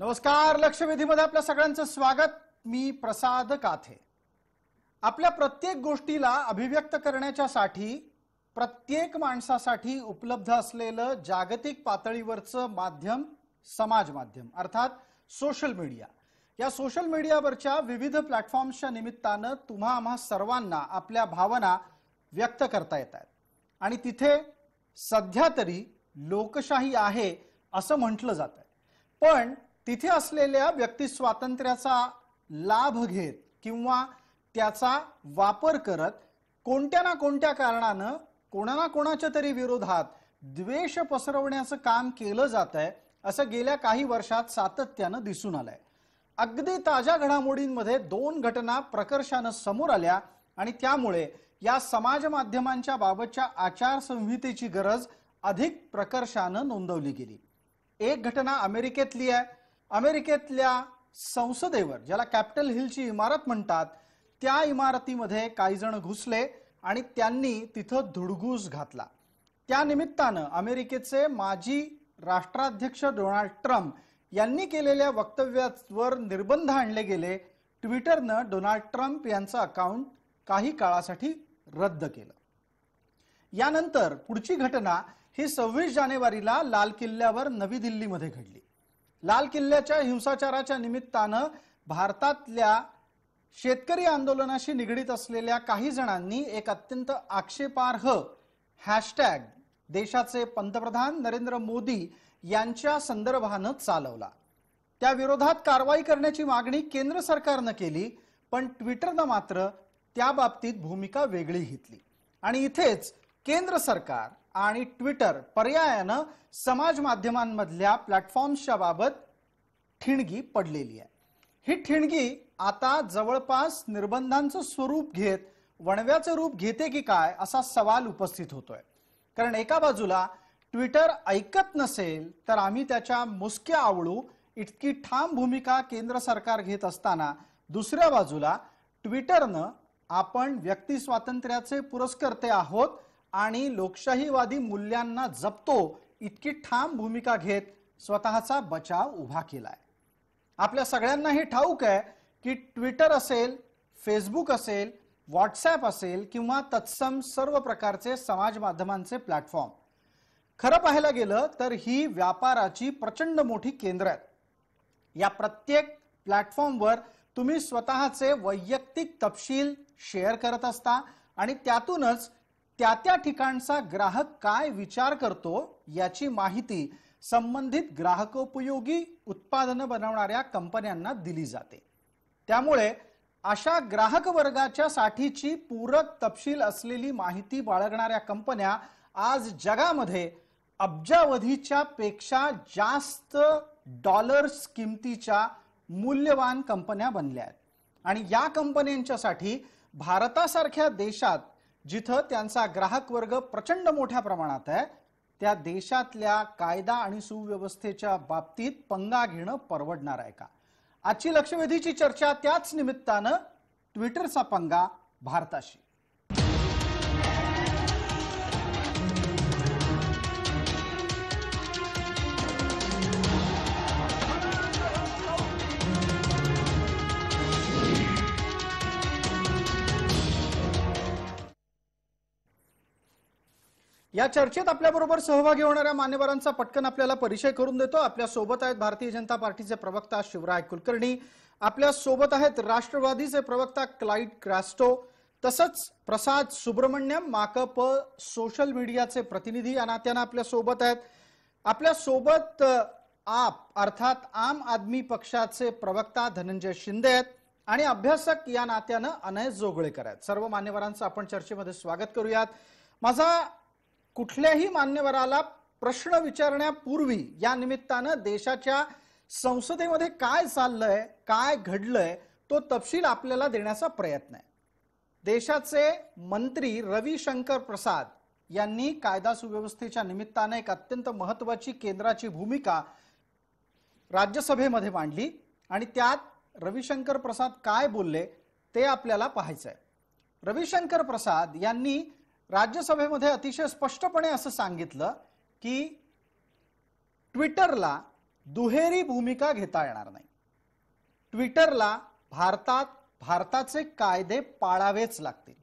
नमस्कार. लक्षवेधीमध्ये आपल्या सगळ्यांचं स्वागत. मी प्रसाद काथे. आपल्या प्रत्येक गोष्टीला अभिव्यक्त करण्याच्यासाठी प्रत्येक माणसासाठी उपलब्ध असलेलं जागतिक पातळीवरचं माध्यम समाज माध्यम अर्थात सोशल मीडिया. या सोशल मीडियावरच्या विविध प्लॅटफॉर्म्सच्या निमित्तानं तुम्हा आम्हा सर्वांना आपल्या भावना व्यक्त करता येतात आणि तिथे सध्या तरी लोकशाही आहे असं म्हटलं जातंय. पण तिथे असलेल्या व्यक्ती स्वातंत्र्याचा लाभ घेत किंवा त्याचा वापर करत कोणत्या ना कोणत्या कारणानं कोणा ना कोणाच्या तरी विरोधात द्वेष पसरवण्याचं काम केलं जातंय असं गेल्या काही वर्षात सातत्यानं दिसून आलंय. अगदी ताज्या घडामोडींमध्ये 2 घटना प्रकर्षानं समोर आल्या आणि त्यामुळे या समाज माध्यमांच्या बाबतच्या आचारसंहितेची गरज अधिक प्रकर्षानं नोंदवली गेली. एक घटना अमेरिकेतली आहे. अमेरिकेतल्या संसदेवर ज्याला कॅपिटल हिलची इमारत म्हणतात त्या इमारतीमध्ये काही जण घुसले आणि त्यांनी तिथं धुडगूस घातला. त्या निमित्तानं अमेरिकेचे माजी राष्ट्राध्यक्ष डोनाल्ड ट्रम्प यांनी केलेल्या वक्तव्यावर निर्बंध आणले गेले. ट्विटरनं डोनाल्ड ट्रम्प यांचं अकाउंट काही काळासाठी रद्द केलं. यानंतर पुढची घटना ही 26 जानेवारीला लाल किल्ल्यावर नवी दिल्लीमध्ये घडली. लाल किल्ल्याच्या हिंसाचाराच्या निमित्तानं भारतातल्या शेतकरी आंदोलनाशी निगडीत असलेल्या काही जणांनी एक अत्यंत आक्षेपार्ह हॅशटॅग देशाचे पंतप्रधान नरेंद्र मोदी यांच्या संदर्भानं चालवला. त्या विरोधात कारवाई करण्याची मागणी केंद्र सरकारनं केली, पण ट्विटरनं मात्र त्या बाबतीत भूमिका वेगळी घेतली आणि इथेच केंद्र सरकार आणि ट्विटर पर्यायानं समाज माध्यमांमधल्या प्लॅटफॉर्म्सच्या बाबत ठिणगी पडलेली आहे. ही ठिणगी आता जवळपास निर्बंधांचं स्वरूप घेत वणव्याचं रूप घेते की काय असा सवाल उपस्थित होतोय. कारण एका बाजूला ट्विटर ऐकत नसेल तर आम्ही त्याच्या मुसक्या आवळू इतकी ठाम भूमिका केंद्र सरकार घेत असताना दुसऱ्या बाजूला ट्विटरनं आपण व्यक्ती स्वातंत्र्याचे पुरस्कर्ते आहोत आणि लोकशाहीवादी मूल्यांना जपतो इतकी ठाम भूमिका घेत स्वतःचा बचाव उभा केलाय. आपल्या सगळ्यांना हे ठाऊक आहे की ट्विटर असेल, फेसबुक असेल, व्हॉट्सॲप असेल किंवा तत्सम सर्व प्रकारचे समाज माध्यमांचे प्लॅटफॉर्म खरं पाहायला गेलं तर ही व्यापाराची प्रचंड मोठी केंद्र आहेत. या प्रत्येक प्लॅटफॉर्मवर तुम्ही स्वतःचे वैयक्तिक तपशील शेअर करत असता आणि त्यातूनच त्या ठिकाणचा ग्राहक काय विचार करतो याची माहिती संबंधित ग्राहकोपयोगी उत्पादनं बनवणाऱ्या कंपन्यांना दिली जाते. त्यामुळे अशा ग्राहक वर्गाच्या साठीची पूरक तपशील असलेली माहिती बाळगणाऱ्या कंपन्या आज जगामध्ये अब्जावधीच्या पेक्षा जास्त डॉलर्स किमतीच्या मूल्यवान कंपन्या बनल्या आहेत. आणि या कंपन्यांच्यासाठी भारतासारख्या देशात जिथं त्यांचा ग्राहक वर्ग प्रचंड मोठ्या प्रमाणात आहे त्या देशातल्या कायदा आणि सुव्यवस्थेच्या बाबतीत पंगा घेणं परवडणार आहे का? आजची लक्षवेधीची चर्चा त्याच निमित्तानं ट्विटरचा पंगा भारताशी. या चर्चेत आपल्याबरोबर सहभागी होणाऱ्या मान्यवरांचा पटकन आपल्याला परिचय करून देतो. आपल्या सोबत आहेत भारतीय जनता पार्टीचे प्रवक्ता शिवराय कुलकर्णी, आपल्या सोबत आहेत राष्ट्रवादीचे प्रवक्ता क्लाइड क्रॅस्टो, तसंच प्रसाद सुब्रमण्यम माकप सोशल मीडियाचे प्रतिनिधी या नात्यानं आपल्या सोबत आहेत. आपल्या सोबत आप अर्थात आम आदमी पक्षाचे प्रवक्ता धनंजय शिंदे आहेत आणि अभ्यासक या नात्यानं अनय जोगळेकर आहेत. सर्व मान्यवरांचं आपण चर्चेमध्ये स्वागत करूयात. माझा कुठल्याही मान्यवराला प्रश्न विचारण्यापूर्वी या निमित्तानं देशाच्या संसदेमध्ये काय चाललंय, काय घडलंय तो तपशील आपल्याला देण्याचा प्रयत्न आहे. देशाचे मंत्री रविशंकर प्रसाद यांनी कायदा सुव्यवस्थेच्या निमित्तानं एक अत्यंत महत्त्वाची केंद्राची भूमिका राज्यसभेमध्ये मांडली आणि त्यात रविशंकर प्रसाद काय बोलले ते आपल्याला पाहायचंय. रविशंकर प्रसाद यांनी राज्यसभेमध्ये अतिशय स्पष्टपणे असं सांगितलं की ट्विटरला दुहेरी भूमिका घेता येणार नाही. ट्विटरला भारताचे कायदे पाळावेच लागतील.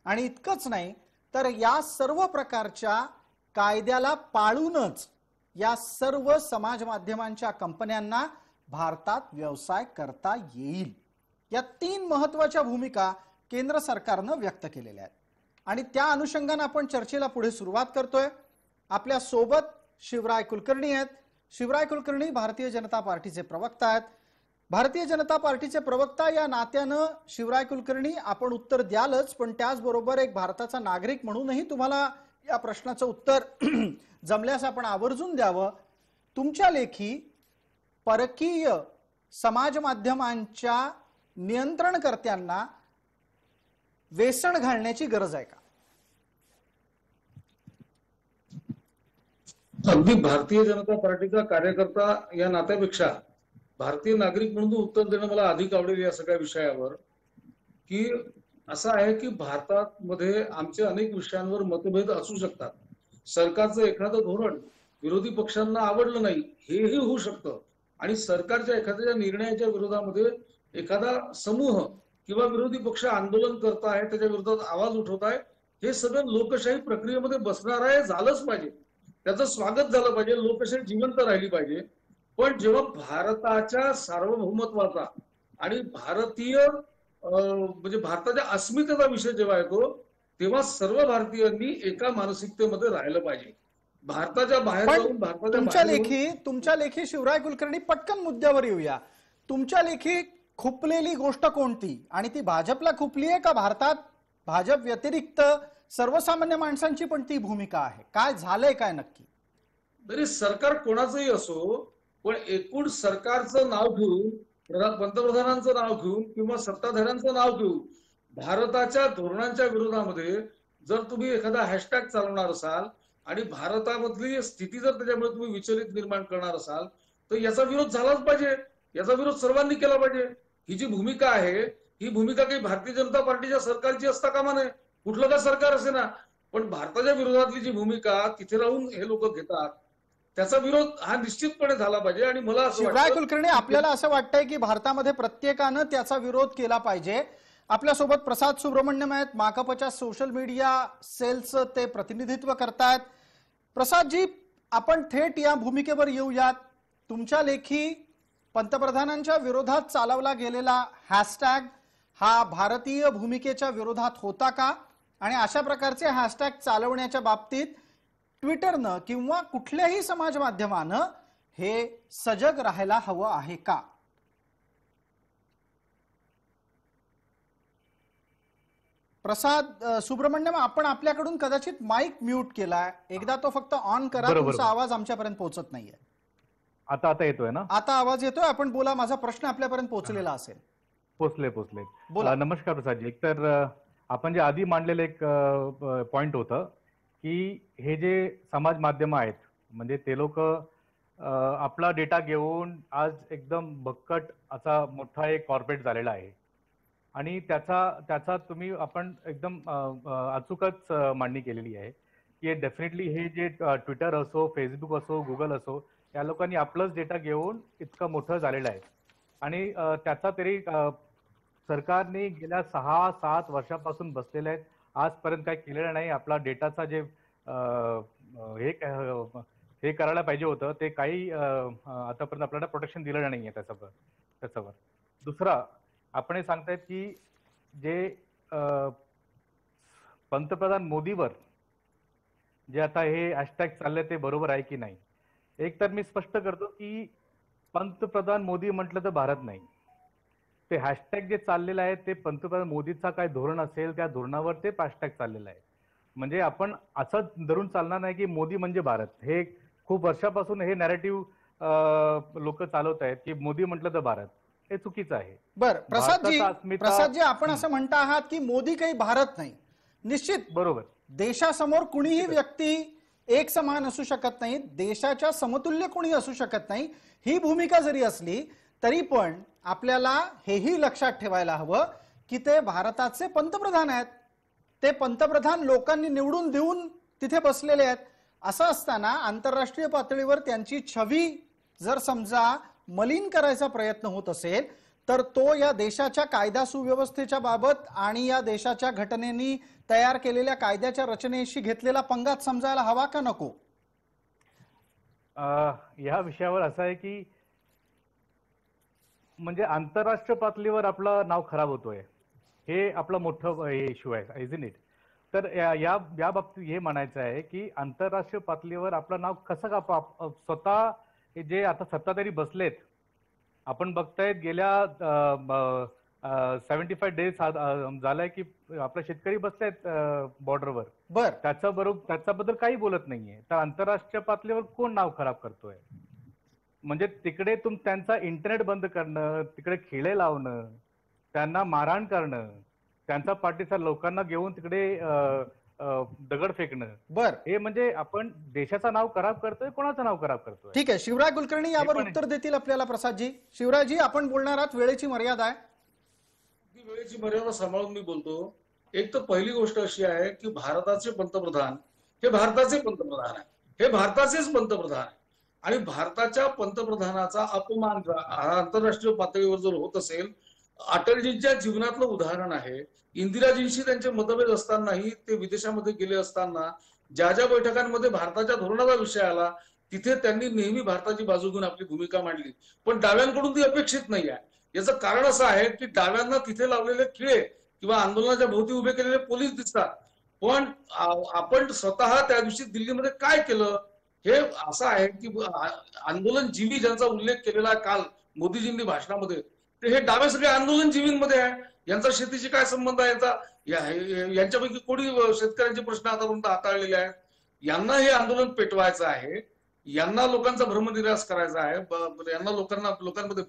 आणि इतकंच नाही तर या सर्व प्रकारच्या कायद्याला पाळूनच या सर्व समाज माध्यमांच्या कंपन्यांना भारतात व्यवसाय करता येईल. या 3 महत्त्वाच्या भूमिका केंद्र सरकारनं व्यक्त केलेल्या आहेत आणि त्या अनुषंगाने आपण चर्चेला पुढे सुरुवात करतोय. आपल्या सोबत शिवराय कुलकर्णी आहेत. शिवराय कुलकर्णी भारतीय जनता पार्टीचे प्रवक्ता आहेत. भारतीय जनता पार्टीचे प्रवक्ता या नात्यानं शिवराय कुलकर्णी आपण उत्तर द्यालच, पण त्याचबरोबर एक भारताचा नागरिक म्हणूनही तुम्हाला या प्रश्नाचं उत्तर जमल्यास आपण आवर्जून द्यावं. तुमच्या लेखी परकीय समाज माध्यमांच्या नियंत्रणकर्त्यांना वेसण घालण्याची गरज आहे का? अगदी भारतीय जनता पार्टीचा कार्यकर्ता या नात्यापेक्षा भारतीय नागरिक म्हणून उत्तर देणं मला अधिक आवडेल या सगळ्या विषयावर. की असं आहे की भारतामध्ये आमच्या अनेक विषयांवर मतभेद असू शकतात. सरकारचं एखादं धोरण विरोधी पक्षांना आवडलं नाही हेही होऊ शकतं आणि सरकारच्या एखाद्या निर्णयाच्या विरोधामध्ये एखादा समूह किंवा विरोधी पक्ष आंदोलन करत आहे, त्याच्या विरोधात आवाज उठवत आहे, हे सगळं लोकशाही प्रक्रियेमध्ये बसणार आहे, झालंच पाहिजे, त्याचं स्वागत झालं पाहिजे, लोकशाही जिवंत राहिली पाहिजे. पण जेव्हा भारताच्या सार्वभौमत्वाचा आणि भारतीय म्हणजे भारताच्या अस्मितेचा विषय जेव्हा येतो तेव्हा सर्व भारतीयांनी एका मानसिकतेमध्ये राहिलं पाहिजे. भारताच्या बाहेर जाऊन तुमच्या लेखी शिवराय कुलकर्णी पटकन मुद्द्यावर येऊया. तुमच्या लेखी खुपलेली गोष्ट कोणती आणि ती भाजपला खुपली आहे का भारतात भाजप व्यतिरिक्त सर्वसामान्य माणसांची पण ती भूमिका आहे? काय झालंय काय नक्की? तरी सरकार कोणाचंही असो पण एकूण सरकारचं नाव घेऊन पंतप्रधानांचं नाव घेऊन किंवा सत्ताधाऱ्यांचं नाव घेऊन भारताच्या धोरणांच्या विरोधामध्ये जर तुम्ही एखादा हॅशटॅग चालवणार असाल आणि भारतामधली स्थिती जर त्याच्यामुळे तुम्ही विचलित निर्माण करणार असाल तर याचा विरोध झालाच पाहिजे. याचा विरोध सर्वांनी केला पाहिजे. ही जी भूमिका आहे ही भूमिका काही भारतीय जनता पार्टीच्या सरकारची असता कामा नये, कुठलं का सरकार असे ना, पण भारताच्या विरोधातली जी भूमिका तिथे राहून हे लोक घेतात त्याचा विरोध हा निश्चितपणे झाला पाहिजे. आणि मला असं शिवराय कुलकर्णी आपल्याला असं वाटतंय की भारतामध्ये प्रत्येकानं त्याचा विरोध केला पाहिजे. आपल्यासोबत प्रसाद सुब्रमण्यम आहेत, माकपच्या सोशल मीडिया सेलचं ते प्रतिनिधित्व करतायत. प्रसादजी, आपण थेट या भूमिकेवर येऊयात. तुमच्या लेखी पंतप्रधानांच्या विरोधात चालवला गेलेला हॅशटॅग हा भारतीय भूमिकेच्या विरोधात होता का? आणि अशा प्रकारचे हॅशटॅग चालवण्याच्या बाबतीत ट्विटरनं किंवा कुठल्याही समाज माध्यमानं हे सजग राहायला हवं आहे का? प्रसाद सुब्रमण्यम, आपण आपल्याकडून कदाचित माईक म्यूट केलाय, एकदा तो फक्त ऑन करा, तुमचा आवाज आमच्यापर्यंत पोहोचत नाहीये. आता येतोय ना? आता आवाज येतोय, आपण बोला. माझा प्रश्न आपल्यापर्यंत पोहोचलेला असेल. पोचले. नमस्कार प्रसादजी. एकतर आपण जे आधी मांडलेलं एक पॉइंट होतं की हे जे समाज माध्यम आहेत म्हणजे ते लोक आपला डेटा घेऊन आज एकदम भक्कट असा मोठा एक कॉर्पोरेट झालेला आहे आणि त्याचा आपण एकदम अचूकच मांडणी केलेली आहे की डेफिनेटली हे जे ट्विटर असो, फेसबुक असो, गुगल असो, या लोकांनी आपलंच डेटा घेऊन इतकं मोठं झालेलं आहे. आणि त्याचा तरी सरकारने गेल्या 6-7 वर्षापासून बसलेले आहेत, आजपर्यंत काय केलेलं नाही. आपला डेटाचा जे हे करायला पाहिजे होतं ते काही आतापर्यंत आपल्याला प्रोटेक्शन दिलं नाहीये त्याच्यावर. दुसरा, आपण हे सांगतायत की जे पंतप्रधान मोदीवर जे आता हे हॅशटॅग चालले ते बरोबर आहे की नाही. एक तर मी स्पष्ट करतो की पंतप्रधान मोदी म्हटलं तर भारत नाही. ते हॅशटॅग जे चाललेलं आहे ते पंतप्रधान मोदीचा काय धोरण असेल त्या धोरणावर ते हॅशटॅग चाललेलं आहे. म्हणजे आपण असं धरून चालणार नाही की मोदी म्हणजे भारत. हे खूप वर्षापासून हे नॅरेटिव्ह लोक चालवत आहेत की मोदी म्हटलं तर भारत. हे चुकीचं आहे. बरं प्रसादजी, आपण असं म्हणता आहात की मोदी काही भारत नाही. निश्चित बरोबर. देशासमोर कुणीही व्यक्ती एक समान असू शकत नाही, देशाच्या समतुल्य कुणी असू शकत नाही. ही भूमिका जरी असली तरी पण आपल्याला हेही लक्षात ठेवायला हवं की ते भारताचे पंतप्रधान आहेत. ते पंतप्रधान लोकांनी निवडून देऊन तिथे बसलेले आहेत. असं असताना आंतरराष्ट्रीय पातळीवर त्यांची छवी जर समजा मलिन करायचा प्रयत्न होत असेल तर तो या देशाच्या कायदा सुव्यवस्थेच्या बाबत आणि या देशाच्या घटनेने तयार केलेल्या कायद्याच्या रचनेशी घेतलेला पंगात समजायला हवा का नको? या विषयावर असं आहे की म्हणजे आंतरराष्ट्रीय पातळीवर आपलं नाव खराब होतोय, हे आपलं मोठं इश्यू आहे, इज इन इट. तर या बाबतीत हे म्हणायचं आहे की आंतरराष्ट्रीय पातळीवर आपलं नाव कसं का स्वतः जे आता सत्ताधारी बसलेत, आपण बघतायत गेल्या 75 डेज झालंय की आपले शेतकरी बसलेत बॉर्डरवर, बर, त्याच्याबद्दल काही बोलत नाहीये. तर आंतरराष्ट्रीय पातळीवर कोण नाव खराब करतोय? म्हणजे तिकडे त्यांचा इंटरनेट बंद करणं, तिकडे खिळे लावणं, त्यांना मारहाण करणं, त्यांचा पाठीचा लोकांना घेऊन तिकडे दगड फेकणं, बर, हे म्हणजे आपण देशाचं नाव खराब करतोय, कोणाचं नाव खराब करतोय? ठीक आहे. शिवराय कुलकर्णी यावर उत्तर देतील आपल्याला प्रसादजी. शिवरायजी, आपण बोलणार आहात, वेळेची मर्यादा आहे. वेळेची मर्यादा सांभाळून मी बोलतो. एक तर पहिली गोष्ट अशी आहे की भारताचे पंतप्रधान हे भारताचे पंतप्रधान आहे, हे भारताचेच पंतप्रधान आहे. आणि भारताच्या पंतप्रधानाचा अपमान आंतरराष्ट्रीय पातळीवर जर होत असेल, अटलजींच्या जीवनातलं उदाहरण आहे. इंदिराजींशी त्यांचे मतभेद असतानाही ते विदेशामध्ये गेले असताना ज्या ज्या बैठकांमध्ये भारताच्या धोरणाचा विषय आला तिथे त्यांनी नेहमी भारताची बाजू घेऊन आपली भूमिका मांडली. पण डाव्यांकडून ती अपेक्षित नाही आहे. याचं कारण असं आहे की डाव्यांना तिथे लावलेले खिळे किंवा आंदोलनाच्या भोवती उभे केलेले पोलीस दिसतात, पण आपण स्वतः त्या दिवशी दिल्लीमध्ये काय केलं हे असं आहे की आंदोलनजीवी ज्यांचा उल्लेख केलेला काल मोदीजींनी भाषणामध्ये, ते हे डावे सगळे आंदोलनजीवींमध्ये आहे. यांचा शेतीशी काय संबंध आहे? यांच्यापैकी कोणी शेतकऱ्यांचे प्रश्न आतापर्यंत हाताळलेले आहेत? यांना हे आंदोलन पेटवायचं आहे, यांना लोकांचा भ्रमनिराश करायचा आहे, यांना लोकांमध्ये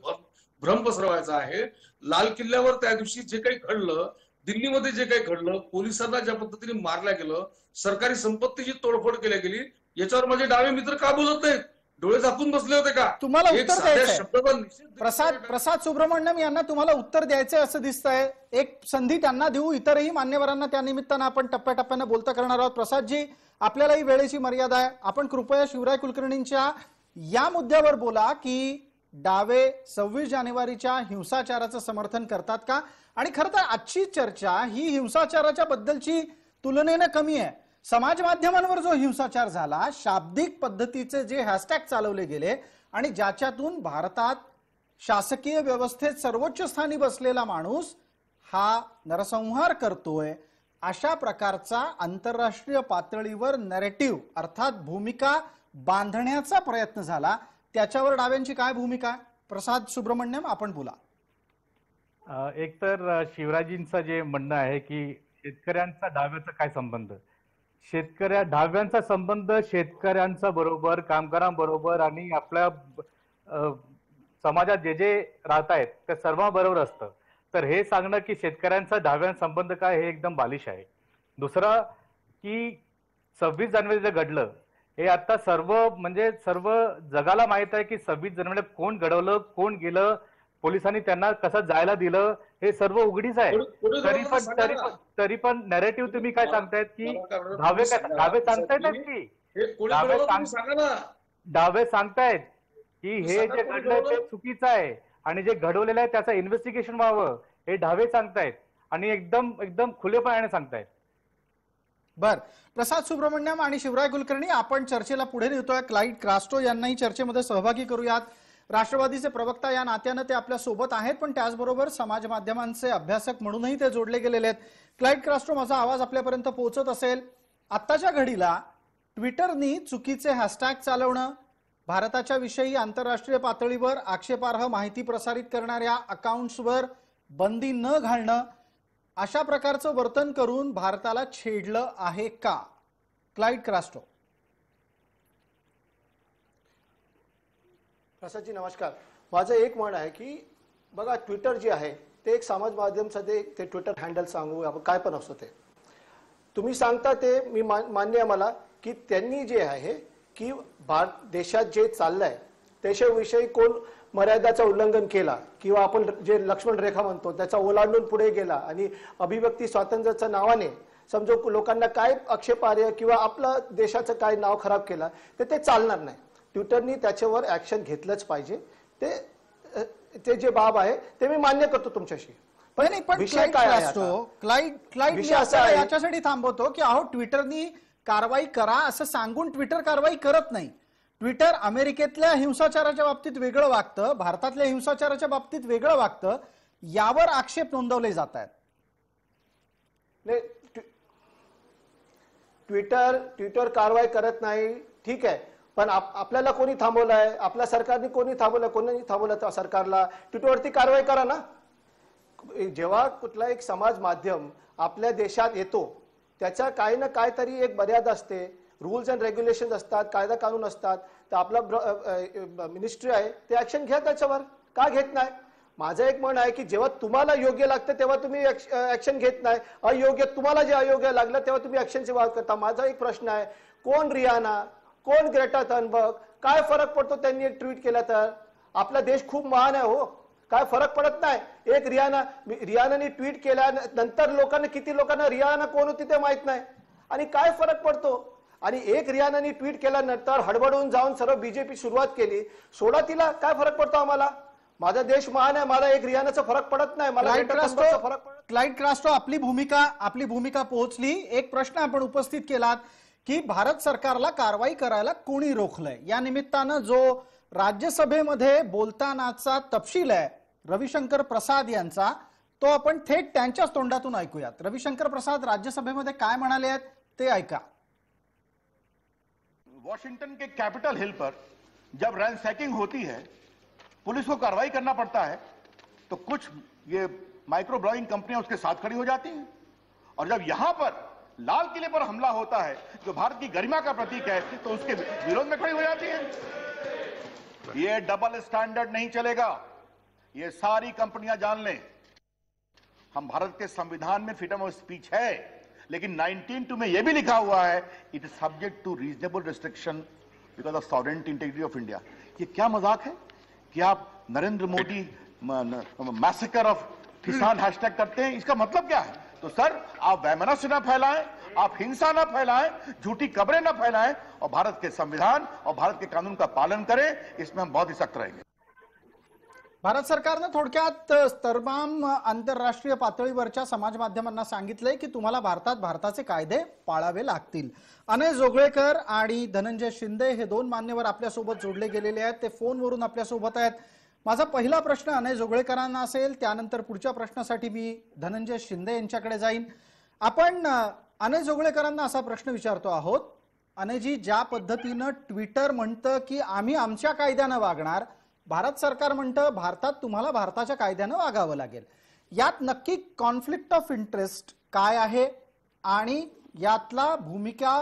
भ्रम पसरवायचा आहे. लाल किल्ल्यावर त्या दिवशी जे काही घडलं, दिल्लीमध्ये जे काही घडलं, पोलिसांना ज्या पद्धतीने मारल्या गेलं, सरकारी संपत्तीची तोडफोड केली गेली, याच्यावर माझे डावे मित्र का बोलत नाहीत? डोळे झाकून बसले होते का? तुम्हाला उत्तर द्यायचंय प्रसाद सुब्रमण्यम यांना, तुम्हाला उत्तर द्यायचंय असं दिसतंय. एक संधी त्यांना देऊ, इतरही मान्यवरांना त्या निमित्तानं आपण टप्प्याटप्प्यानं बोलता करणार आहोत. प्रसादजी, आपल्यालाही वेळेची मर्यादा आहे. आपण कृपया शिवराय कुलकर्णींच्या या मुद्द्यावर बोला की डावे 26 जानेवारीच्या हिंसाचाराचं समर्थन करतात का? आणि खरं तर आजची चर्चा ही हिंसाचाराच्या बद्दलची तुलनेनं कमी आहे. समाज माध्यमांवर जो हिंसाचार झाला, शाब्दिक पद्धतीचे जे हॅशटॅग चालवले गेले आणि ज्याच्यातून भारतात शासकीय व्यवस्थेत सर्वोच्च स्थानी बसलेला माणूस हा नरसंहार करतोय, अशा प्रकारचा आंतरराष्ट्रीय पातळीवर नॅरेटिव्ह अर्थात भूमिका बांधण्याचा प्रयत्न झाला, त्याच्यावर डाव्यांची काय भूमिका आहे? प्रसाद सुब्रमण्यम, आपण बोला. एक तर शिवराजींचं जे म्हणणं आहे की शेतकऱ्यांचा डाव्याचा काय संबंध? डाव्यांचा संबंध शेतकऱ्यांचा बरोबर, कामगारांबरोबर आणि आपल्या समाजात जे राहत आहेत त्या सर्वांबरोबर असतं. तर हे सांगणं की शेतकऱ्यांचा डाव्यांचा संबंध काय, हे एकदम बालिश आहे. दुसरं की 26 जानेवारी जे घडलं हे आता सर्व जगाला माहित आहे की 26 जानेवारी कोण घडवलं, कोण गेलं, पोलिसांनी त्यांना कसं जायला दिलं, हे सर्व उघडीच आहे. तरी पण नॅरेटिव्ह तुम्ही काय सांगतायत की डावे सांगतायत की डावे सांगतायत की हे जे घडलंय ते चुकीचं आहे आणि जे घडवलेलं आहे त्याचं इन्व्हेस्टिगेशन व्हावं, हे डावे सांगतायत आणि एकदम खुलेपणाने सांगतायत. बर, प्रसाद सुब्रमण्यम आणि शिवराय कुलकर्णी, आपण चर्चेला पुढे नेतोय. क्लाइड क्रास्टो यांनाही चर्चेमध्ये सहभागी करूयात. राष्ट्रवादीचे प्रवक्ता या नात्यानं ते आपल्या सोबत आहेत, पण त्याचबरोबर समाज माध्यमांचे अभ्यासक म्हणूनही ते जोडले गेलेले आहेत. क्लाइड क्रास्टो, माझा आवाज आपल्यापर्यंत पोहोचत असेल? आत्ताच्या घडीला ट्विटरनी चुकीचे हॅशटॅग चालवणं, भारताच्या विषयी आंतरराष्ट्रीय पातळीवर आक्षेपार्ह माहिती प्रसारित करणाऱ्या अकाउंट्सवर बंदी न घालणं, अशा प्रकारचं वर्तन करून भारताला छेडलं आहे का? क्लाइड क्रास्टो. प्रसादजी नमस्कार. माझं एक मत आहे की बघा, ट्विटर जे आहे ते एक समाज माध्यमसाठी ते ट्विटर हँडल सांगू आपण काय पण असतो ते तुम्ही सांगता ते मी मान्य आहे मला की त्यांनी जे आहे की देशात जे चाललंय त्याच्याविषयी कोण मर्यादाचं उल्लंघन केला किंवा आपण जे लक्ष्मण रेखा म्हणतो त्याचा ओलांडून पुढे गेला आणि अभिव्यक्ती स्वातंत्र्याच्या नावाने समजो लोकांना काय आक्षेपार्ह किंवा आपल्या देशाचं काय नाव खराब केलं तर ते चालणार नाही. ट्विटरनी त्याच्यावर ऍक्शन घेतलंच पाहिजे. ते जे बाब आहे ते मी मान्य करतो तुमच्याशी. पण विषय काय आहे क्लाइड विषय असा आहे याच्यासाठी थांबवतो की अहो ट्विटरनी कारवाई करा असं सांगून ट्विटर कारवाई करत नाही. ट्विटर अमेरिकेतल्या हिंसाचाराच्या बाबतीत वेगळं वागतं, भारतातल्या हिंसाचाराच्या बाबतीत वेगळं वागतं, यावर आक्षेप नोंदवले जात आहेत. ट्विटर कारवाई करत नाही, ठीक आहे, पण आपल्याला कोणी थांबवलंय? आपल्या सरकारने कोणी थांबवलं? कोणी थांबवलं सरकारला? ट्विटरवरती कारवाई करा ना. जेव्हा कुठला एक समाज माध्यम आपल्या देशात येतो त्याच्या काही ना काहीतरी एक मर्यादा असते, रूल्स अँड रेग्युलेशन असतात, कायदा कानून असतात. तर आपला मिनिस्ट्री आहे ते ऍक्शन घ्या त्याच्यावर. का घेत नाही? माझं एक म्हणणं आहे की जेव्हा तुम्हाला योग्य लागतं तेव्हा तुम्ही ऍक्शन घेत नाही, अयोग्य तुम्हाला जे अयोग्य लागलं तेव्हा तुम्ही ऍक्शनची वाद करता. माझा एक प्रश्न आहे, कोण रियाना, कोण ग्रेटा थनबर्ग, काय फरक पडतो त्यांनी एक ट्विट केलं तर? आपला देश खूप महान आहे हो, काय फरक पडत नाही. एक रियानाने ट्विट केल्यानंतर लोकांना, किती लोकांना रियाना कोण होती ते माहित नाही, आणि काय फरक पडतो? आणि एक रियानाने ट्विट केल्यानंतर हडबडून जाऊन सर्व बीजेपी सुरुवात केली, सोडा तिला, काय फरक पडतो आम्हाला? माझा देश महान आहे, मला एक रियानाचा फरक पडत नाही, मला क्लाइड क्रास्टो आपली भूमिका पोहोचली. एक प्रश्न आपण उपस्थित केलात की भारत सरकारला कारवाई करायला कोणी रोखलंय. या निमित्तानं जो राज्यसभेमध्ये बोलतानाचा तपशील आहे रविशंकर प्रसाद यांचा, तो आपण थेट त्यांच्याच तोंडातून ऐकूयात. रविशंकर प्रसाद राज्यसभेमध्ये काय म्हणाले आहेत ते ऐका. वॉशिंगटन के कैपिटल हिल पर जब रैंसैकिंग होती है, पुलिस को कार्रवाई करना पड़ता है, तो कुछ ये माइक्रो ब्लॉगिंग कंपनियां उसके साथ खड़ी हो जाती हैं, और जब यहां पर लाल किले पर हमला होता है जो भारत की गरिमा का प्रतीक है, तो उसके विरोध में खड़ी हो जाती है. ये डबल स्टैंडर्ड नहीं चलेगा, ये सारी कंपनियां जान लें. हम भारत के संविधान में फ्रीडम ऑफ स्पीच है, लेकिन 19(2) में यह भी लिखा हुआ है, it is subject to reasonable restriction because of sovereignty integrity of India. ये क्या मजाक है कि आप Narendra Modi massacre of kisan hashtag करते हैं? इसका मतलब क्या है? तो सर, आप वैमनस्य न फैलाएं, आप हिंसा न फैलाएं, झूठी खबरें न फैलाएं, और भारत के संविधान और भारत के कानून का पालन करें. इसमें हम बहुत ही सख्त रहेंगे. भारत सरकारनं थोडक्यात तमाम आंतरराष्ट्रीय पातळीवरच्या समाज माध्यमांना सांगितलंय की तुम्हाला भारताचे कायदे पाळावे लागतील. अनय जोगळेकर आणि धनंजय शिंदे हे दोन मान्यवर आपल्यासोबत जोडले गेलेले आहेत, ते फोनवरून आपल्यासोबत आहेत. माझा पहिला प्रश्न अनय जोगळेकरांना असेल, त्यानंतर पुढच्या प्रश्नासाठी मी धनंजय शिंदे यांच्याकडे जाईन. आपण अनय जोगळेकरांना असा प्रश्न विचारतो आहोत. अनयजी, ज्या पद्धतीनं ट्विटर म्हणतं की आम्ही आमच्या कायद्यानं वागणार, भारत सरकार म्हणतं भारतात तुम्हाला भारताच्या कायद्यानं वागावं लागेल, यात नक्की कॉन्फ्लिक्ट ऑफ इंटरेस्ट काय आहे? आणि यातला भूमिका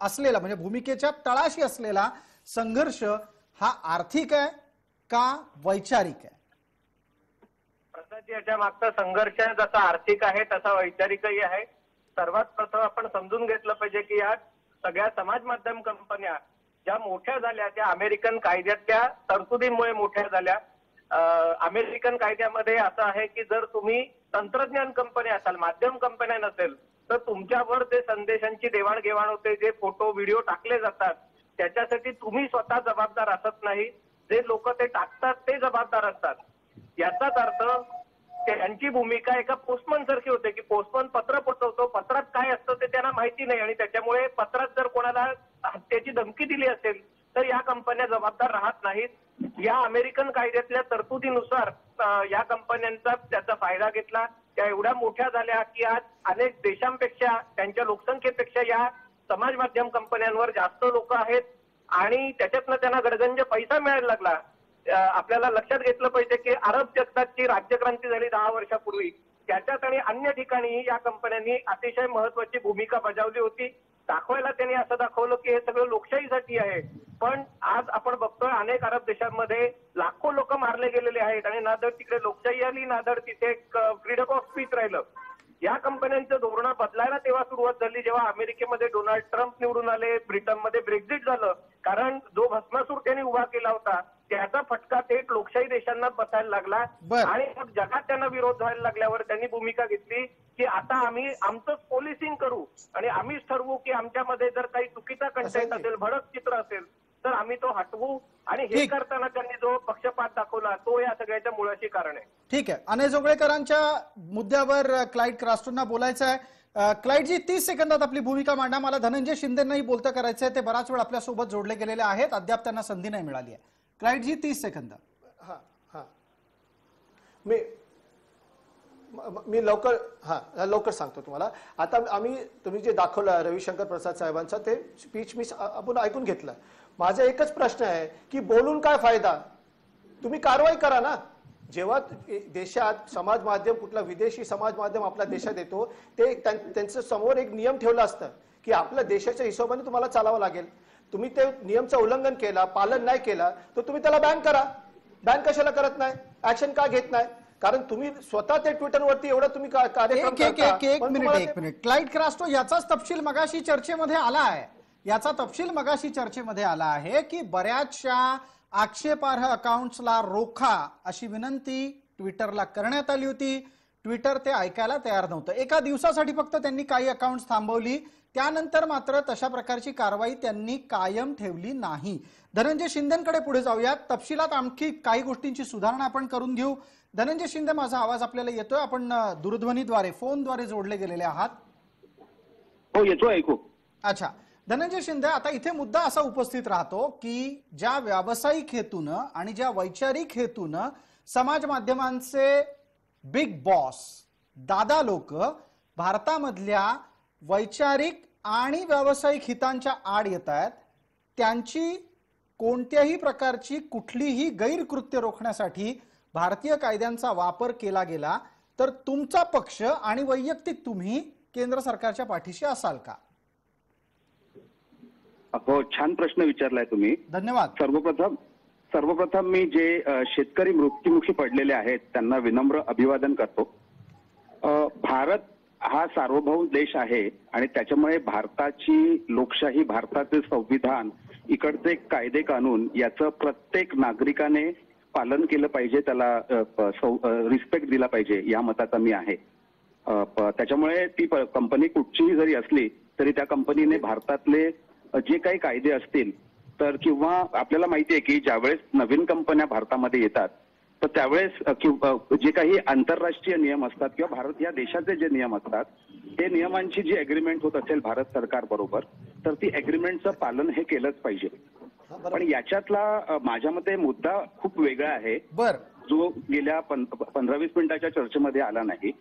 असलेला, म्हणजे भूमिकेच्या तळाशी असलेला संघर्ष हा आर्थिक आहे का वैचारिक आहे? प्रसाद, याच्या मागचा संघर्ष जसा आर्थिक आहे तसा वैचारिकही आहे. सर्वात प्रथम आपण समजून घेतलं पाहिजे की या सगळ्या समाज माध्यम कंपन्या ज्या मोठ्या झाल्या त्या अमेरिकन कायद्यातल्या तरतुदींमुळे मोठ्या झाल्या. अमेरिकन कायद्यामध्ये असं आहे की जर तुम्ही तंत्रज्ञान कंपनी असाल, माध्यम कंपन्या नसेल, तर तुमच्यावर जे संदेशांची देवाणघेवाण होते, जे फोटो व्हिडिओ टाकले जातात, त्याच्यासाठी तुम्ही स्वतः जबाबदार असत नाही, जे लोक ते टाकतात ते जबाबदार असतात. याचाच अर्थ त्यांची भूमिका एका पोस्टमन सारखी होते की पोस्टमन पत्र पोहोचवतो, पत्रात काय असतं ते त्यांना माहिती नाही, आणि त्याच्यामुळे पत्रात जर कोणाला हत्येची धमकी दिली असेल तर या कंपन्या जबाबदार राहत नाहीत. या अमेरिकन कायद्यातल्या तरतुदीनुसार या कंपन्यांचा त्याचा फायदा घेतला. त्या एवढ्या मोठ्या झाल्या की आज अनेक देशांपेक्षा, त्यांच्या लोकसंख्येपेक्षा या समाज माध्यम कंपन्यांवर जास्त लोक आहेत, आणि त्याच्यातनं त्यांना गडगंज पैसा मिळायला लागला. आपल्याला लक्षात घेतलं पाहिजे की अरब जगताची राज्यक्रांती झाली 10 वर्षापूर्वी, त्याच्यात आणि अन्य ठिकाणी या कंपन्यांनी अतिशय महत्वाची भूमिका बजावली होती. दाखवायला त्यांनी असं दाखवलं की हे सगळं लोकशाहीसाठी आहे, पण आज आपण बघतोय अनेक अरब देशांमध्ये लाखो लोक मारले गेलेले आहेत, आणि ना तर तिकडे लोकशाही आली, ना तर तिथे फ्रीडम ऑफ स्पीच राहिलं. या कंपन्यांचं धोरण बदलायला तेव्हा सुरुवात झाली जेव्हा अमेरिकेमध्ये डोनाल्ड ट्रम्प निवडून आले, ब्रिटनमध्ये ब्रेक्झिट झालं, कारण जो भस्मासूर त्यांनी उभा केला होता त्याचा फटका थेट लोकशाही देशांना बसायला लागला. आणि मग जगात त्यांना विरोध व्हायला लागल्यावर त्यांनी भूमिका घेतली की आता आम्ही आमचंच पोलिसिंग करू आणि आम्हीच ठरवू की आमच्यामध्ये जर काही चुकीचा कंटेंट असेल, भडक चित्र असेल तर आम्ही तो हटवू. आणि हे ठीक. करताना त्यांनी जो पक्षपात दाखवला तो या सगळ्याच्या मुळाशी कारण आहे. ठीक आहे, अनय जोगळेकरांच्या मुद्द्यावर क्लाइड क्रास्टोंना बोलायचं आहे. क्लाइडजी 30 सेकंदात आपली भूमिका मांडा. मला धनंजय शिंदेंनाही बोलतं करायचंय, ते बराच वेळ आपल्या सोबत जोडले गेलेले आहेत, अद्याप त्यांना संधी नाही मिळाली आहे. क्लाइडजी 30 सेकंद. हा हा मी लवकर सांगतो तुम्हाला. आता तुम्ही जे दाखवलं रविशंकर प्रसाद साहेबांचा ते स्पीच आपण ऐकून घेतलं. माझा एकच प्रश्न आहे की बोलून काय फायदा, तुम्ही कारवाई करा ना. जेव्हा देशात समाज माध्यम, कुठला विदेशी समाज माध्यम आपल्या देशात येतो, ते त्यांच्या समोर एक नियम ठेवला असतं की आपल्या देशाच्या हिशोबाने तुम्हाला चालावं लागेल. तुम्ही ते नियमचं उल्लंघन केला, पालन नाही केला, तर तुम्ही त्याला बॅन करा. बॅन कशाला करत नाही, ऍक्शन का घेत नाही? कारण तुम्ही स्वतः ते ट्विटरवरती एवढं तुम्ही कार्यक्रम करता. एक मिनिट क्लाइड क्रास्टो, याचाच तपशील मगाशी चर्चेमध्ये आला आहे. की बऱ्याचशा आक्षेपार्ह अकाउंट्सला रोखा अशी विनंती ट्विटरला करण्यात आली होती. ट्विटर ते ऐकायला तयार नव्हतं. एका दिवसासाठी फक्त त्यांनी काही अकाउंट्स थांबवली, त्यानंतर मात्र तशा प्रकारची कारवाई त्यांनी कायम ठेवली नाही. धनंजय शिंदेकडे पुढे जाऊयात. तपशिलात आणखी काही गोष्टींची सुधारणा आपण करून घेऊ. धनंजय शिंदे, माझा आवाज आपल्याला येतोय? आपण दूरध्वनीद्वारे, फोनद्वारे जोडले गेलेले आहात. हो, येतो ऐकू. अच्छा धनंजय शिंदे, आता इथे मुद्दा असा उपस्थित राहतो की ज्या व्यावसायिक हेतूनं आणि ज्या वैचारिक हेतूनं समाज माध्यमांचे बिग बॉस दादा लोक भारतामधल्या वैचारिक आणि व्यावसायिक हितांच्या आड येत आहेत, त्यांची कोणत्याही प्रकारची कुठलीही गैरकृत्य रोखण्यासाठी भारतीय कायद्यांचा वापर केला गेला तर तुमचा पक्ष आणि वैयक्तिक तुम्ही केंद्र सरकारच्या पाठीशी असाल का? हो, छान प्रश्न विचारलाय तुम्ही. धन्यवाद. सर्वप्रथम मी जे शेतकरी मृत्युमुखी पडलेले आहेत त्यांना विनम्र अभिवादन करतो. भारत हा सार्वभौम देश आहे आणि त्याच्यामुळे भारताची लोकशाही, भारताचे संविधान, इकडचे कायदे कानून याचं प्रत्येक नागरिकाने पालन केलं पाहिजे, त्याला रिस्पेक्ट दिला पाहिजे, या मताचा मी आहे. त्याच्यामुळे ती कंपनी कुठचीही जरी असली तरी त्या कंपनीने भारतातले जे काही कायदे असतील तर, किंवा आपल्याला माहिती आहे की ज्यावेळेस नवीन कंपन्या भारतामध्ये येतात तर त्यावेळेस जे काही आंतरराष्ट्रीय नियम असतात किंवा भारत या देशाचे जे नियम असतात, ते नियमांची जी अग्रीमेंट होत असेल भारत सरकार बरोबर, तर ती अग्रीमेंटचं पालन हे केलंच पाहिजे. पण याच्यातला माझ्या मते मुद्दा खूप वेगळा आहे, जो गेल्या 15-20 मिनिटाच्या चर्चेमध्ये आला नाही.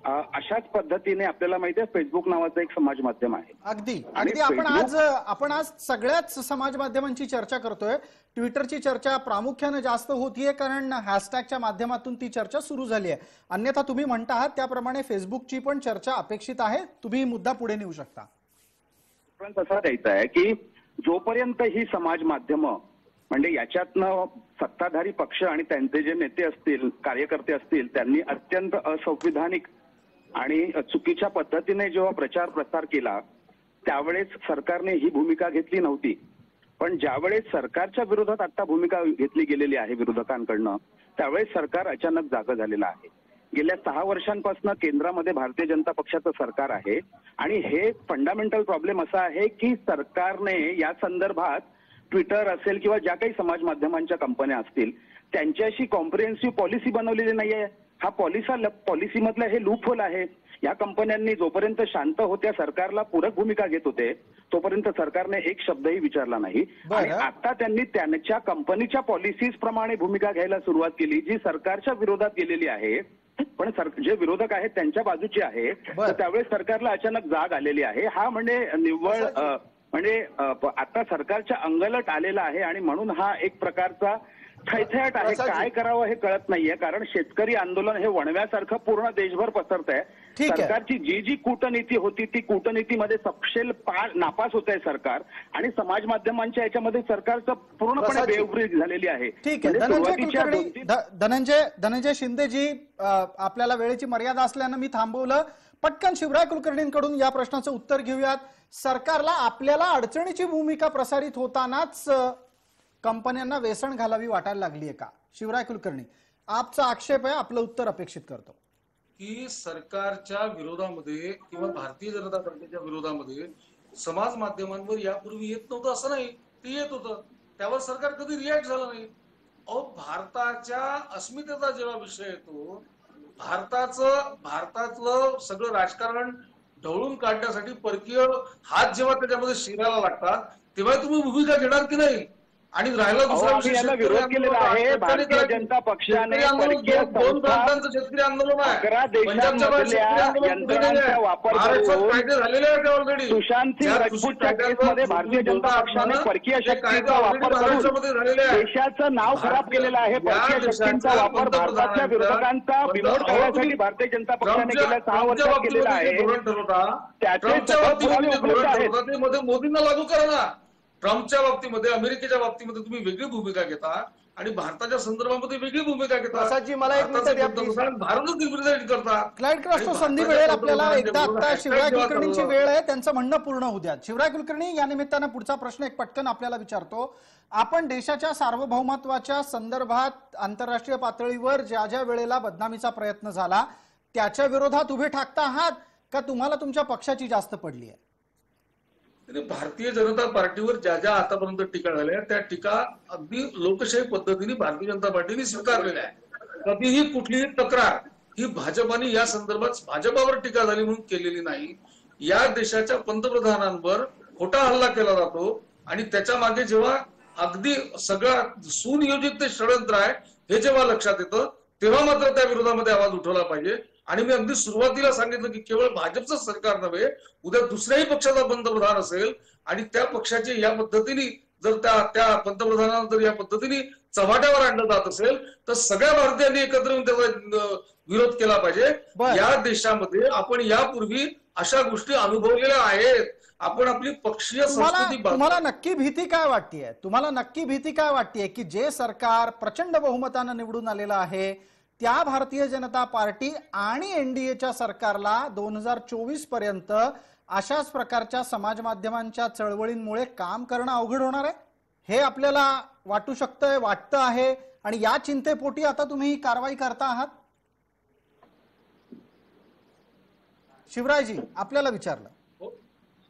अशाच पद्धतीने आपल्याला माहिती आहे फेसबुक नावाचं एक समाज माध्यम आहे. अगदी आपण आज सगळ्याच समाज माध्यमांची चर्चा करतोय. ट्विटरची चर्चा प्रामुख्याने जास्त होतीये कारण हॅशटॅगच्या माध्यमातून ती चर्चा सुरू झाली आहे. अन्यथा तुम्ही म्हणता आहात त्याप्रमाणे फेसबुकची पण चर्चा अपेक्षित आहे. तुम्ही मुद्दा पुढे नेऊ शकता. पण तसा द्यायचा आहे की जोपर्यंत ही समाज माध्यमं म्हणजे याच्यातनं सत्ताधारी पक्ष आणि त्यांचे जे नेते असतील, कार्यकर्ते असतील, त्यांनी अत्यंत असंविधानिक आणि चुकीच्या पद्धतीने जेव्हा प्रचार प्रसार केला त्यावेळेस सरकारने ही भूमिका घेतली नव्हती. पण ज्यावेळेस सरकारच्या विरोधात आता भूमिका घेतली गेलेली आहे विरोधकांकडनं, त्यावेळेस सरकार अचानक जागं झालेलं आहे. गेल्या 6 वर्षांपासून केंद्रामध्ये भारतीय जनता पक्षाचं सरकार आहे आणि हे फंडामेंटल प्रॉब्लेम असा आहे की सरकारने या संदर्भात ट्विटर असेल किंवा ज्या काही समाज माध्यमांच्या कंपन्या असतील त्यांच्याशी कॉम्प्रिहेन्सिव्ह पॉलिसी बनवलेली नाहीये. हा पॉलिसीमधलं हे लूप होल आहे. या कंपन्यांनी जोपर्यंत शांत होत्या, सरकारला पूरक भूमिका घेत होते, तोपर्यंत सरकारने एक शब्दही विचारला नाही. आणि आता त्यांनी त्यांच्या कंपनीच्या पॉलिसीज प्रमाणे भूमिका घ्यायला सुरुवात केली, जी सरकारच्या विरोधात गेलेली आहे, पण जे विरोधक आहेत त्यांच्या बाजूची आहे. तर त्यावेळेस सरकारला अचानक जाग आलेली आहे. हा म्हणजे निव्वळ म्हणजे आता सरकारच्या अंगलट आलेला आहे आणि म्हणून हा एक प्रकारचा थैथयाट आहे. काय करावं हे कळत नाहीये, कारण शेतकरी आंदोलन हे वणव्यासारखं पूर्ण देशभर पसरत आहे. सरकारची जी कूटनीती होती ती कूटनीतीमध्ये सपशेल नापास होत आहे सरकार, आणि समाज माध्यमांच्या याच्यामध्ये सरकारचं पूर्णपणे बेउपरी झालेली आहे. ठीक आहे धनंजय शिंदेजी, आपल्याला वेळेची मर्यादा असल्यानं मी थांबवलं. पटकन शिवराय कुलकर्णींकडून या प्रश्नाचं उत्तर घेऊयात. सरकारला आपल्याला अडचणीची भूमिका प्रसारित होतानाच कंपन्यांना वेसण घालावी वाटायला लागली आहे का? शिवराय कुलकर्णी, आपचा आक्षेप आहे, आपलं उत्तर अपेक्षित करतो. की सरकारच्या विरोधामध्ये किंवा भारतीय जनता पार्टीच्या विरोधामध्ये समाज माध्यमांवर यापूर्वी येत नव्हतं असं नाही, ते येत होतं. त्यावर सरकार कधी रिॲक्ट झालं नाही. अहो, भारताच्या अस्मितेचा जेव्हा विषय येतो, भारतातलं सगळं राजकारण ढवळून काढण्यासाठी परकीय हात जेव्हा त्याच्यामध्ये शिरायला लागतात, तेव्हा तुम्ही भूमिका घेणार की नाही? आणि राहिला दुसरा अहो, विषय, आम्ही याला विरोध केलेला आहे. भारतीय जनता पक्षाने परकीय दोन संस्था प्रांतांचं शेतकरी आंदोलन आहे. 11 पंजाबच्या भागात शेतकरी देशांमधल्या आंदोलन कुठे नाही यंत्रणांचा आहे. वापर महाराष्ट्रात करून कायदे झालेले आहेत ऑलरेडी. सुशांत सिंग राजपूतच्या केसमध्ये भारतीय जनता पक्षाने परकीय शक्तींचा वापर करून देशाचं नाव खराब केलेलं आहे. परकीय शक्तींचा वापर भारताच्या विरोधकांचा बिमोड करण्यासाठी भारतीय जनता पक्षाने गेल्या 6 वर्षात केलेला आहे. त्याचे सगळे पुरावे उपलब्ध आहेत. ते मध्ये मोदींना लागू करा ना. ट्रम्पच्या बाबतीमध्ये, अमेरिकेच्या बाबतीमध्ये तुम्ही वेगळी भूमिका घेता आणि भारताच्या संदर्भामध्ये वेगळी भूमिका घेता. प्रसादजी, मला एक मिनिट द्या प्लीज. भारतच रिप्रेझेंट करता. क्लाइड क्रॉस्टो संधी मिळेल आपल्याला. एकदा आता शिवराय कुलकर्णींची वेळ आहे, त्यांचं म्हणणं पूर्ण होऊ द्या. शिवराय कुलकर्णी, या निमित्तानं पुढचा प्रश्न एक पटकन आपल्याला विचारतो. आपण देशाच्या सार्वभौमत्वाच्या संदर्भात आंतरराष्ट्रीय पातळीवर ज्या ज्या वेळेला बदनामीचा प्रयत्न झाला त्याच्या विरोधात उभे ठाकता आहात का तुम्हाला तुमच्या पक्षाची जास्त पडली आहे? भारतीय जनता पार्टीवर ज्या ज्या आतापर्यंत टीका झाल्या त्या टीका अगदी लोकशाही पद्धतीने भारतीय जनता पार्टीने स्वीकारलेल्या आहे. कधीही कुठलीही तक्रार ही भाजपाने या संदर्भात भाजपावर टीका झाली म्हणून केलेली नाही. या देशाच्या पंतप्रधानांवर खोटा हल्ला केला जातो आणि त्याच्या मागे जेव्हा अगदी सगळं सुनियोजित ते षडयंत्र आहे हे जेव्हा लक्षात येतं तेव्हा मात्र त्या विरोधामध्ये आवाज उठवला पाहिजे. आणि मी अगदी सुरुवातीला सांगितलं की केवळ भाजपचं सरकार नव्हे, उद्या दुसऱ्याही पक्षाचा पंतप्रधान असेल आणि त्या पक्षाचे या पद्धतीने जर त्या पंतप्रधानांना जर या पद्धतीने चव्हाट्यावर आणलं जात असेल तर सगळ्या भारतीयांनी एकत्र येऊन त्याचा विरोध केला पाहिजे. या देशामध्ये आपण यापूर्वी अशा गोष्टी अनुभवलेल्या आहेत. आपण आपली पक्षीय संस्कृती. तुम्हाला नक्की भीती काय वाटतेय? तुम्हाला नक्की भीती काय वाटतेय की जे सरकार प्रचंड बहुमतानं निवडून आलेलं आहे त्या भारतीय जनता पार्टी आणि एनडीएच्या सरकारला 2024 पर्यंत अशाच प्रकारच्या समाज माध्यमांच्या चळवळींमुळे काम करणं अवघड होणार आहे हे आपल्याला वाटू शकतंय, वाटतं आहे आणि या चिंतेपोटी आता तुम्ही कारवाई करता आहात? शिवरायजी, आपल्याला विचारलं.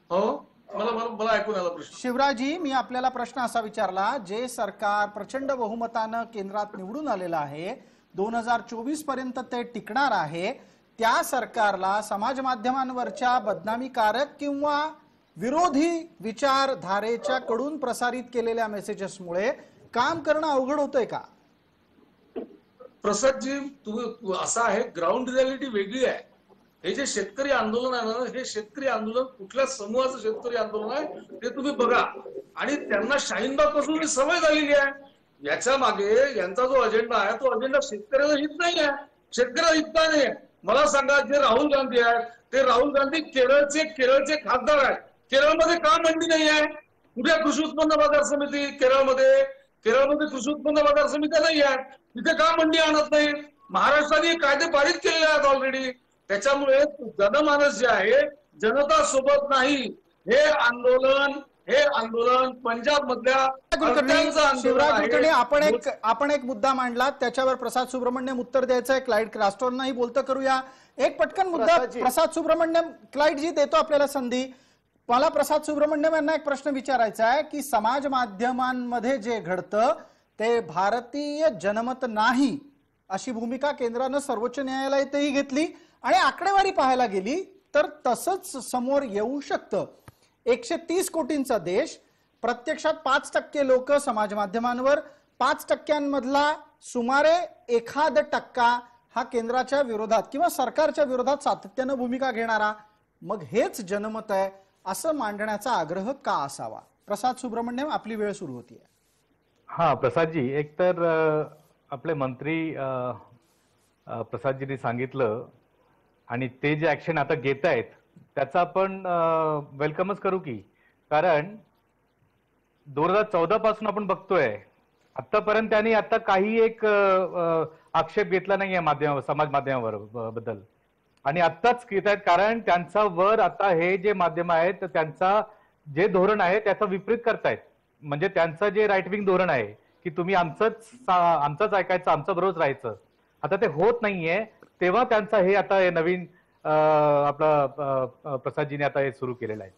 हो, मला ऐकून आला प्रश्न. शिवराजी, मी आपल्याला प्रश्न असा विचारला, जे सरकार प्रचंड बहुमतानं केंद्रात निवडून आलेलं आहे 2024 पर्यंत ते टिकणार आहे, त्या सरकारला समाज माध्यमांवरच्या बदनामीकारक किंवा विरोधी विचारधारेच्या कडून प्रसारित केलेल्या मेसेजेसमुळे काम करणं अवघड होतंय का? प्रसादजी, असं आहे, ग्राउंड रियालिटी वेगळी आहे. हे जे शेतकरी आंदोलन आहे ना, हे शेतकरी आंदोलन कुठल्या समूहाचं शेतकरी आंदोलन आहे ते तुम्ही बघा. आणि त्यांना शाहीनबाग पासून सवय झालेली आहे. याच्या मागे यांचा जो अजेंडा आहे तो अजेंडा शेतकऱ्याला हित नाही आहे, शेतकऱ्याला हित नाही. मला सांगा, जे राहुल गांधी आहेत ते राहुल गांधी केरळचे खासदार आहेत. केरळमध्ये का मंडी नाही आहे? कुठे कृषी उत्पन्न बाजार समिती? केरळमध्ये कृषी उत्पन्न बाजार समित्या नाही आहेत. तिथे का मंडी आणत नाही? महाराष्ट्राने कायदे पारित केलेले आहेत ऑलरेडी. त्याच्यामुळे जनमानस जे आहे जनता सोबत नाही. हे आंदोलन पंजाब मधल्या शिवराज कुलकर्णी, आपण एक मुद्दा मांडला, त्याच्यावर प्रसाद सुब्रमण्यम उत्तर द्यायचं आहे. क्लाइड क्रॉस्टोनही बोलतं करूया. एक पटकन मुद्दा प्रसाद सुब्रमण्यम. क्लाइड जी, देतो आपल्याला संधी. मला प्रसाद सुब्रमण्यम यांना एक प्रश्न विचारायचा आहे की समाज माध्यमांमध्ये जे घडतं ते भारतीय जनमत नाही अशी भूमिका केंद्रानं सर्वोच्च न्यायालयातही घेतली आणि आकडेवारी पाहायला गेली तर तसंच समोर येऊ शकतं. 130 कोटींचा देश, प्रत्यक्षात 5% लोक समाज माध्यमांवर, 5%मधला सुमारे 1% हा केंद्राच्या विरोधात किंवा सरकारच्या विरोधात सातत्यानं भूमिका घेणारा, मग हेच जनमत आहे असं मांडण्याचा आग्रह का असावा? प्रसाद सुब्रमण्यम, आपली वेळ सुरू होतीये. हा प्रसादजी, एक तर आपले मंत्री प्रसादजींनी सांगितलं आणि ते जे ऍक्शन आता घेत आहेत त्याचा आपण वेलकमच करू की, कारण 2014 पासून आपण बघतोय आतापर्यंत त्यांनी आता काही एक आक्षेप घेतला नाहीये समाज माध्यमावर बद्दल आणि आत्ताच घेत आहेत, कारण त्यांचा वर आता हे जे माध्यम आहेत त्यांचा जे धोरण आहे त्याचं विपरीत करतायत. म्हणजे त्यांचं जे राईट विंग धोरण आहे की तुम्ही आमचंच ऐकायचं, आमचं बरोबर राहायचं, आता ते होत नाहीये. तेव्हा त्यांचा हे आता हे नवीन आपला प्रसादजीने आता हे सुरू केलेलं आहे.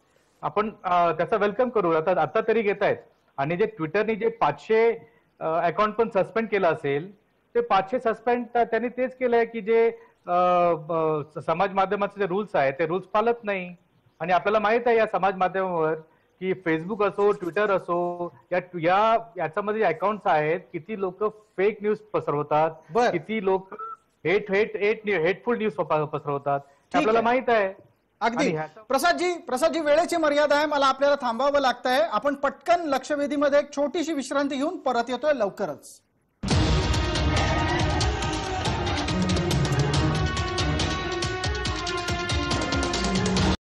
आपण त्याचा वेलकम करू. आता तरी घेत आहेत. आणि जे ट्विटरने जे 500 अकाउंट पण सस्पेंड केलं असेल, ते 500 सस्पेंड त्यांनी तेच केलंय की जे समाज माध्यमाचे जे रूल्स आहेत ते रूल्स पाळत नाही. आणि आपल्याला माहित आहे या समाज माध्यमावर की फेसबुक असो, ट्विटर असो, याच्यामध्ये जे अकाउंट्स आहेत, किती लोक फेक न्यूज पसरवतात, बर. किती लोक हेटफुल न्यूज पसरवतात, ठीक आपल्याला आहे. माहित आहे. अगदी. आणि ह्याचा- प्रसादजी वेळेची मर्यादा आहे, मला आपल्याला थांबावं लागतंय. आपण पटकन लक्षवेधीमध्ये एक छोटीशी विश्रांती घेऊन परत येतोय लवकरच.